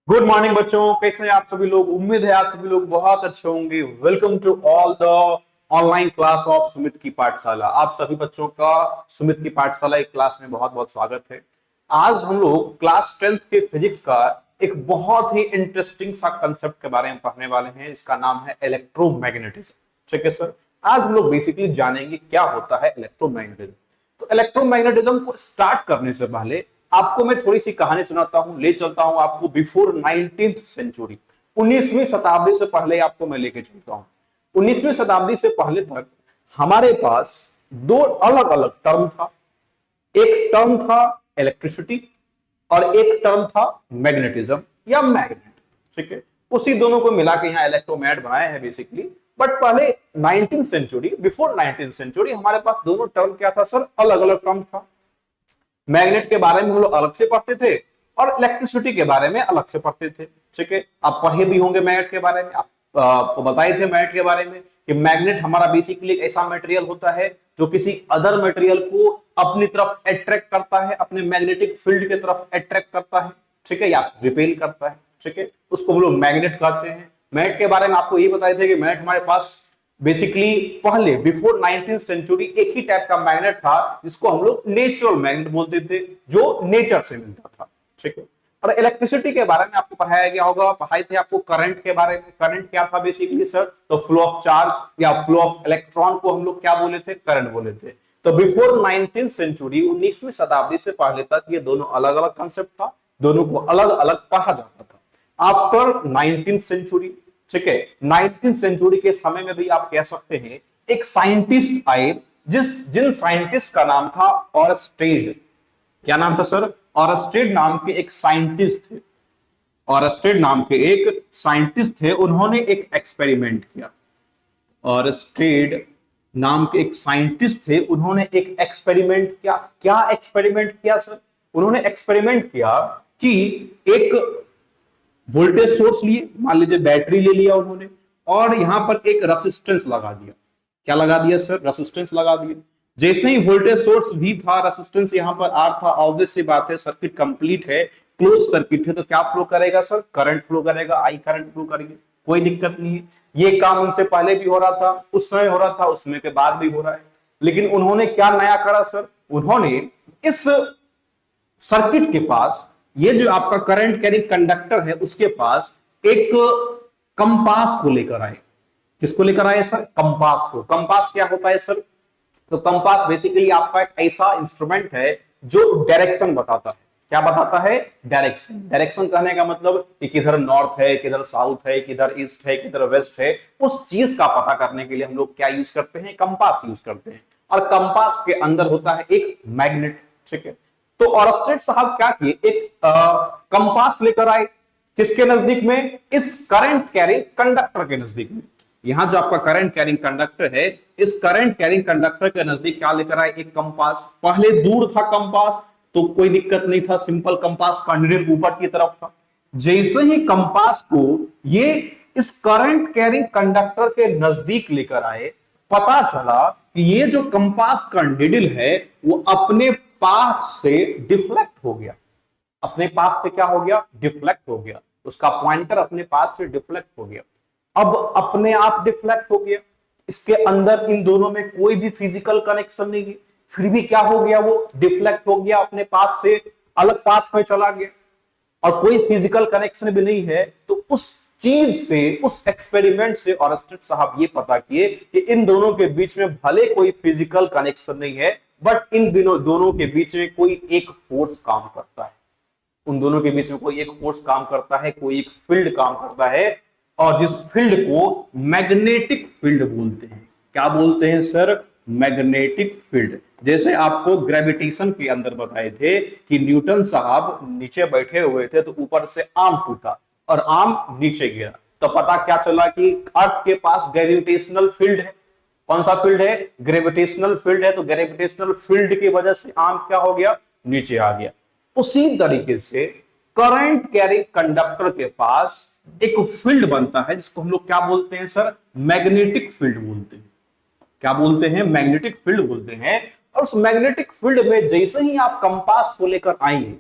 Good morning बच्चों, कैसे हैं आप सभी लोग। उम्मीद है आप सभी लोग बहुत अच्छे होंगे। Welcome to all the online class of Sumit की पाठशाला। आप सभी बच्चों का सुमित की पाठशाला एक क्लास में बहुत बहुत स्वागत है। आज हम लोग क्लास 10th के फिजिक्स का एक बहुत ही इंटरेस्टिंग सा कंसेप्ट के बारे में पढ़ने वाले हैं। इसका नाम है इलेक्ट्रोमैग्नेटिज्म। ठीक है सर, आज हम लोग बेसिकली जानेंगे क्या होता है इलेक्ट्रोमैग्नेटिज्म। तो इलेक्ट्रोमैग्नेटिज्म को स्टार्ट करने से पहले आपको मैं थोड़ी सी कहानी सुनाता हूं, ले चलता हूं आपको बिफोर 19th सेंचुरी, 19वीं शताब्दी से पहले आपको मैं लेके चलता हूं। 19वीं शताब्दी से पहले तक हमारे पास दो अलग अलग टर्म था। एक टर्म था इलेक्ट्रिसिटी और एक टर्म था मैग्नेटिज्म या मैग्नेट। ठीक है, उसी दोनों को मिला के यहाँ इलेक्ट्रोमैग्नेट बनाया है बेसिकली। बट पहले 19th century, before 19th century हमारे पास दोनों टर्म क्या था सर, अलग अलग टर्म था। मैग्नेट के बारे में हम लोग अलग से पढ़ते थे और इलेक्ट्रिसिटी के बारे में अलग से पढ़ते थे। ठीक है, आप पढ़े भी होंगे मैग्नेट के बारे में। आपको बताए थे मैग्नेट के बारे में कि मैग्नेट हमारा बेसिकली एक ऐसा मटेरियल होता है जो किसी अदर मटेरियल को अपनी तरफ अट्रैक्ट करता है, अपने मैग्नेटिक फील्ड की तरफ अट्रैक्ट करता है। ठीक है, या रिपेल करता है। ठीक है, उसको हम लोग मैग्नेट कहते हैं। मैग्नेट के बारे में आपको ये बताए थे कि मैग्नेट हमारे पास बेसिकली पहले बिफोर 19th सेंचुरी एक ही टाइप का मैग्नेट था जिसको हम लोग नेचुरल मैग्नेट बोलते थे, जो नेचर से मिलता था। ठीक है, और इलेक्ट्रिसिटी के बारे में आपको पढ़ाया गया होगा, पढ़ाई थे आपको करंट के बारे में। करंट क्या था बेसिकली सर, तो फ्लो ऑफ चार्ज या फ्लो ऑफ इलेक्ट्रॉन को हम लोग क्या बोले थे, करंट बोले थे। तो बिफोर 19th सेंचुरी, 19वीं शताब्दी से पहले तक ये दोनों अलग अलग कंसेप्ट था, दोनों को अलग अलग पढ़ा जाता था। आफ्टर 19th सेंचुरी, ठीक है, 19th सेंचुरी के समय में भी आप कह सकते हैं एक साइंटिस्ट आए जिन साइंटिस्ट का नाम था ऑरस्टेड। क्या नाम था सर, ऑरस्टेड नाम के एक साइंटिस्ट थे। ऑरस्टेड नाम के एक साइंटिस्ट थे, उन्होंने एक एक्सपेरिमेंट किया। ऑरस्टेड नाम के एक साइंटिस्ट थे, उन्होंने एक एक्सपेरिमेंट किया। क्या एक्सपेरिमेंट किया सर, उन्होंने एक्सपेरिमेंट किया कि एक वोल्टेज सोर्स लिए, मान लीजिए बैटरी ले लिया उन्होंने, और यहां पर एक रेसिस्टेंस लगा दिया। क्या लगा दिया सर, रेसिस्टेंस लगा दिया। जैसे ही वोल्टेज सोर्स भी था, रेसिस्टेंस यहां पर आर था, ऑब्वियस सी बात है सर्किट कंप्लीट है, क्लोज सर्किट है, तो क्या फ्लो करेगा सर, करंट फ्लो करेगा, आई करंट फ्लो करेंगे, कोई दिक्कत नहीं है। ये काम उनसे पहले भी हो रहा था, उस समय हो रहा था, उस समय के बाद भी हो रहा है। लेकिन उन्होंने क्या नया करा सर, उन्होंने इस सर्किट के पास, ये जो आपका करंट कैरिंग कंडक्टर है उसके पास एक कंपास को लेकर आए। किसको लेकर आए सर, कंपास को। कंपास क्या होता है सर, तो कंपास बेसिकली आपका एक ऐसा इंस्ट्रूमेंट है जो डायरेक्शन बताता है। क्या बताता है, डायरेक्शन। डायरेक्शन कहने का मतलब कि किधर नॉर्थ है, किधर साउथ है, किधर ईस्ट है, किधर वेस्ट है, उस चीज का पता करने के लिए हम लोग क्या यूज करते हैं, कंपास यूज करते हैं। और कंपास के अंदर होता है एक मैग्नेट। ठीक है, तो ऑरस्टेड साहब क्या किए, एक कंपास लेकर आए। किसके नजदीक में, इस करंट कैरिंग कंडक्टर के नजदीक में। यहां जो आपका करंट कैरिंग कंडक्टर है, इस करंट कैरिंग कंडक्टर के नजदीक क्या लेकर आए, एक कंपास। पहले दूर था कंपास तो कोई दिक्कत नहीं था, सिंपल कंपास का नीडल ऊपर की तरफ था। जैसे ही कंपास को ये इस करंट कैरिंग कंडक्टर के नजदीक लेकर आए, पता चला कि ये जो कंपास का नीडल है वो अपने पाथ से डिफ्लेक्ट हो गया। अपने पाथ से क्या हो गया, डिफ्लेक्ट हो गया। उसका पॉइंटर अपने पाथ से डिफ्लेक्ट हो गया। अब अपने आप डिफ्लेक्ट हो गया, इसके अंदर इन दोनों में कोई भी फिजिकल कनेक्शन नहीं है, फिर भी क्या हो गया, वो डिफ्लेक्ट हो गया, अपने पाथ से अलग पाथ में चला गया और कोई फिजिकल कनेक्शन भी नहीं है। तो उस चीज से, उस एक्सपेरिमेंट से ऑरस्टेड साहब ये पता किए कि इन दोनों के बीच में भले कोई फिजिकल कनेक्शन नहीं है, बट इन दोनों के बीच में कोई एक फोर्स काम करता है। उन दोनों के बीच में कोई एक फोर्स काम करता है, कोई एक फील्ड काम करता है, और जिस फील्ड को मैग्नेटिक फील्ड बोलते हैं। क्या बोलते हैं सर, मैग्नेटिक फील्ड। जैसे आपको ग्रेविटेशन के अंदर बताए थे कि न्यूटन साहब नीचे बैठे हुए थे तो ऊपर से आर्म टूटा और आर्म नीचे गिरा, तो पता क्या चला कि अर्थ के पास ग्रेविटेशनल फील्ड है। कौन सा फील्ड है, ग्रेविटेशनल फील्ड है। तो ग्रेविटेशनल फील्ड की वजह से आर्म क्या हो गया, नीचे आ गया। उसी तरीके से करंट कैरिंग कंडक्टर के पास एक फील्ड बनता है जिसको हम लोग क्या बोलते हैं सर, मैग्नेटिक फील्ड बोलते हैं। क्या बोलते हैं, मैग्नेटिक फील्ड बोलते हैं। और उस मैग्नेटिक फील्ड में जैसे ही आप कंपास को लेकर आएंगे,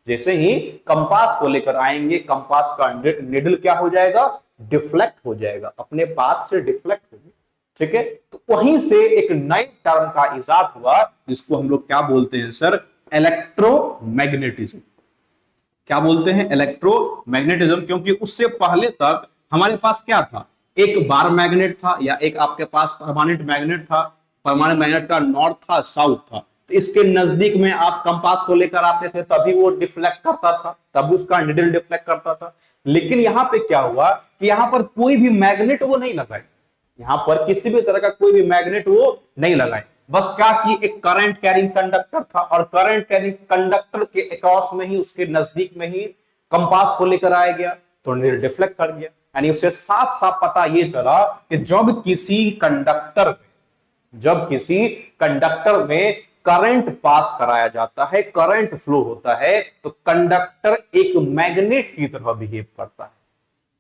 जैसे ही कंपास को लेकर आएंगे, कंपास का निडल क्या हो जाएगा, डिफ्लेक्ट हो जाएगा, अपने पाथ से डिफ्लेक्ट हो जाएगा। ठीक है, तो वहीं से एक नए टर्म का इजाद हुआ जिसको हम लोग क्या बोलते हैं सर, इलेक्ट्रोमैग्नेटिज्म। क्या बोलते हैं, इलेक्ट्रोमैग्नेटिज्म। क्योंकि उससे पहले तक हमारे पास क्या था, एक बार मैग्नेट था या एक आपके पास परमानेंट मैग्नेट था। परमानेंट मैग्नेट का नॉर्थ था, साउथ था, तो इसके नजदीक में आप कंपास को लेकर आते थे तभी वो डिफ्लेक्ट करता था, तब उसका निडल डिफ्लेक्ट करता था। लेकिन यहां पे क्या हुआ कि यहां पर कोई भी मैग्नेट वो नहीं लगाए, यहां पर किसी भी तरह का कोई भी मैग्नेट वो नहीं लगाए। बस क्या कि एक करंट कैरिंग कंडक्टर था और करंट कैरिंग कंडक्टर के अक्रॉस में ही, उसके नजदीक में ही कंपास को लेकर आया गया तो डिफ्लेक्ट कर गया। यानी उसे साफ साफ पता ये चला कि जब किसी कंडक्टर में करंट पास कराया जाता है, करंट फ्लो होता है, तो कंडक्टर एक मैग्नेट की तरह बिहेव करता है।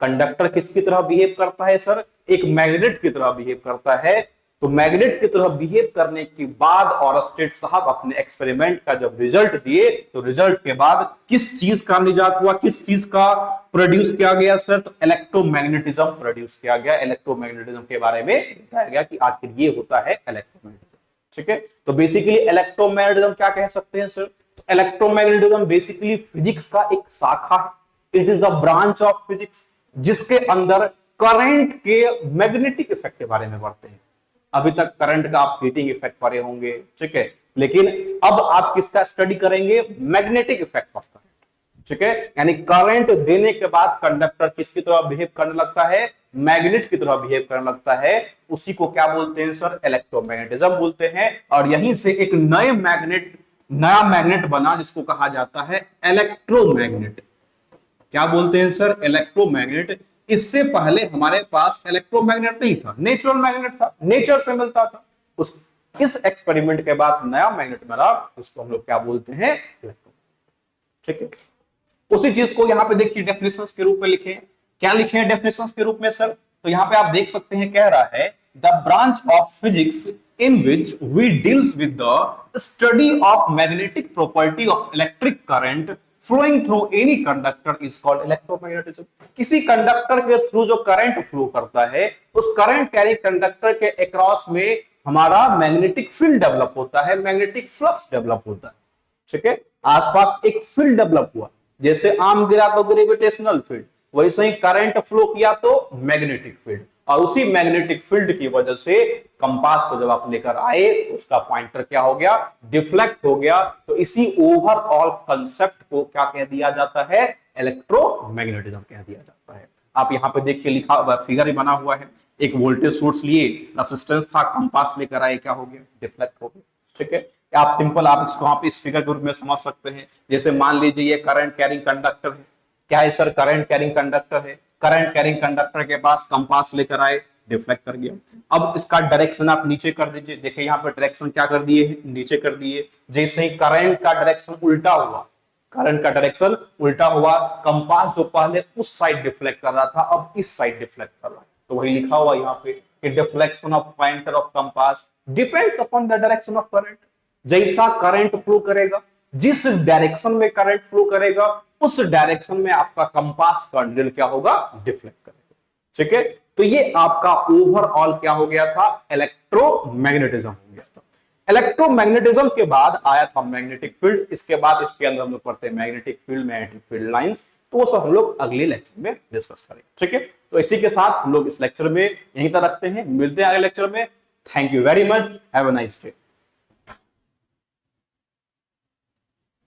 कंडक्टर किसकी तरह बिहेव करता है सर, एक मैग्नेट की तरह बिहेव करता है। तो मैग्नेट की तरह बिहेव करने के बाद ऑरस्टेड साहब अपने एक्सपेरिमेंट का जब रिजल्ट दिए, तो रिजल्ट के बाद किस चीज का निजात हुआ, किस चीज का प्रोड्यूस किया गया सर, तो इलेक्ट्रोमैग्नेटिज्म प्रोड्यूस किया गया। इलेक्ट्रोमैग्नेटिज्म के बारे में बताया गया कि आखिर ये होता है इलेक्ट्रोमैग्नेटिज्म। ठीक है, तो बेसिकली इलेक्ट्रोमैग्नेटिज्म क्या कह सकते हैं सर, तो इलेक्ट्रोमैग्नेटिज्म बेसिकली फिजिक्स का एक शाखा है। It is the branch of physics जिसके अंदर करंट के मैग्नेटिक इफेक्ट के बारे में पढ़ते हैं। अभी तक करंट का आप हीटिंग इफेक्ट पढ़े होंगे, ठीक है, लेकिन अब आप किसका स्टडी करेंगे, मैग्नेटिक इफेक्ट ऑफ करंट। ठीक है, यानी करंट देने के बाद कंडक्टर किसकी तरह बिहेव करने लगता है, मैग्नेट की तरह बिहेव करने लगता है। उसी को क्या बोलते हैं सर, इलेक्ट्रोमैग्नेटिज्म बोलते हैं। और यहीं से एक नया मैग्नेट बना जिसको कहा जाता है इलेक्ट्रोमैग्नेट। क्या बोलते हैं सर, इलेक्ट्रोमैग्नेट। इससे पहले हमारे पास इलेक्ट्रोमैग्नेट नहीं था, नेचुरल मैग्नेट था, नेचर से मिलता था। इस एक्सपेरिमेंट के बाद नया मैग्नेट मिला, उसको हम लोग क्या बोलते हैं, इलेक्ट्रोमैग्नेट। ठीक है, उसी चीज को यहां पे देखिए डेफिनेशंस के रूप में लिखे। क्या लिखे हैं डेफिनेशंस के रूप में सर, तो यहां पे आप देख सकते हैं, कह रहा है the branch of physics in which we deals with the study of magnetic property of electric current flowing through any conductor is called electromagnetism। किसी कंडक्टर के थ्रू जो करंट फ्लो करता है, उस करंट कैरी कंडक्टर के across में हमारा magnetic field develop होता है, मैग्नेटिक फ्लक्स डेवलप होता है। ठीक है, आसपास एक फील्ड डेवलप हुआ, जैसे आम गिरा तो ग्रेविटेशनल फील्ड, वैसे ही करंट फ्लो किया तो मैग्नेटिक फील्ड। और उसी मैग्नेटिक फील्ड की वजह से कंपास को जब आप लेकर आए तो उसका पॉइंटर क्या हो गया, डिफ्लेक्ट हो गया। तो इसी ओवरऑल कंसेप्ट को क्या कह दिया जाता है, इलेक्ट्रोमैग्नेटिज्म कह दिया जाता है। आप यहां पे देखिए लिखा फिगर ही बना हुआ है, एक वोल्टेज सोर्स लिए, रेजिस्टेंस था, कंपास लेकर आए, क्या हो गया, डिफ्लेक्ट हो गया। ठीक है, आप सिंपल आप इसको वहां पे इस फिगर के रूप में समझ सकते हैं। जैसे मान लीजिए ये करंट कैरिंग कंडक्टर है, क्या है सर, करंट कैरिंग कंडक्टर है। करंट कैरिंग कंडक्टर के पास कंपास लेकर आए, डिफ्लेक्ट कर गया। अब इसका डायरेक्शन आप नीचे कर दीजिए, देखिए यहाँ पे डायरेक्शन क्या कर दिए, नीचे कर दिए। जैसे ही करंट का डायरेक्शन उल्टा हुआ, करंट का डायरेक्शन उल्टा हुआ, कंपास जो पहले उस साइड डिफ्लेक्ट कर रहा था अब इस साइड डिफ्लेक्ट कर रहा है। तो वही लिखा हुआ यहाँ पे कि deflection of pointer of compass depends upon the direction of current. जैसा करंट फ्लो करेगा, जिस डायरेक्शन में करंट फ्लो करेगा, उस डायरेक्शन में आपका कंपास का निडल क्या होगा, डिफ्लेक्ट करेगा। ठीक है, तो ये आपका ओवरऑल क्या हो गया था, इलेक्ट्रोमैग्नेटिज्म हो गया था। इलेक्ट्रोमैग्नेटिज्म के बाद आया था मैग्नेटिक फील्ड। इसके बाद इसके अंदर हम लोग पढ़ते हैं magnetic field, magnetic field lines. तो वो सब हम लोग अगले लेक्चर में डिस्कस करेंगे। ठीक है, तो इसी के साथ हम लोग इस लेक्चर में यहीं तक रखते हैं, मिलते हैं अगले लेक्चर में। Thank you very much, have a nice day.